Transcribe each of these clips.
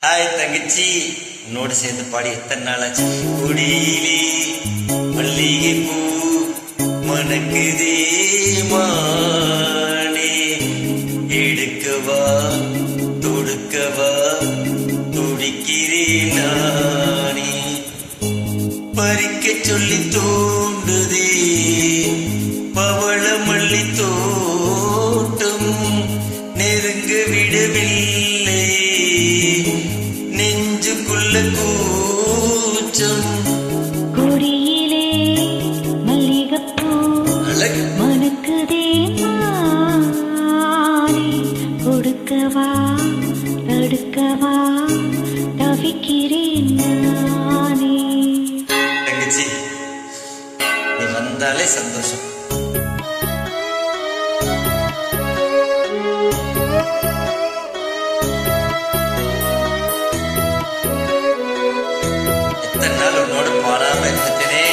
Hi தங்கச்சி, உன்னோடு சேர்ந்து பாடி எத்தனை நாளாச்சு. குடியிலே மல்லிகை பூ மணக்குதே மானே, எடுக்கவா தொடுக்கவா துடிக்கிறேன் நானே. பறிக்க சொல்லி தோண்டுதே பவள மல்லி தோட்டம், நெருங்க விடவில்லை நெஞ்சுக்குள்ள கூச்சம். கொடியிலே மல்லிகைப்பூ மணக்குதே மானே, கொடுக்கவா தடுக்கவா தவிக்கிறேன் நானே. தங்கச்சி, நீ வந்தாலே சந்தோஷம். எத்தனை நாள் உன்னோட பாடாம இருந்துட்டேனே.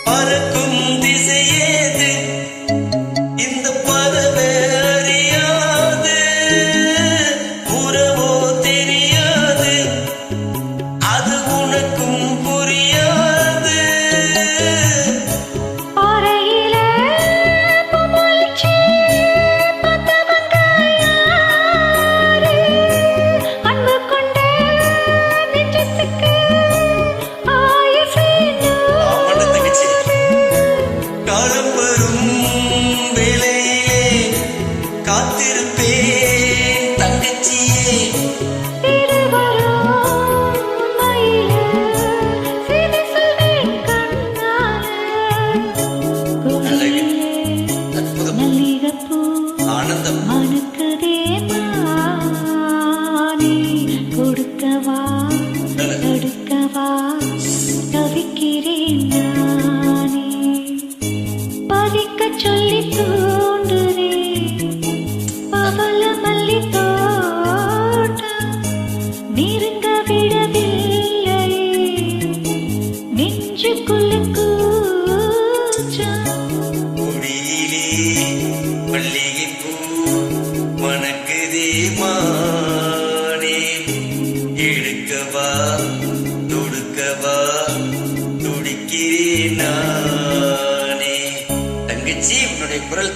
பறக்கும் திசையேது இந்த பறவை அறியாது, உறவோ தெரியாது, அது உனக்கும் புரியாது. காத்திருப்பேன் தங்கச்சியே, ஆனந்தம் மணக்குதே மானே, கொடுக்கவா தடுக்கவா தவிக்கிறேன் நானே. பறிக்க சொல்லி தூண்டுதே பவள மல்லி தோட்டம், நெருங்க விடவில்லை நெஞ்சுக்குள்ள கூச்சம். குடியிலே மல்லிகை பூ மணக்குதே மானே, எடுக்கவா தொடுக்கவா துடிக்கிறேன் நானே. தங்கச்சி, உன்னுடைய குரல்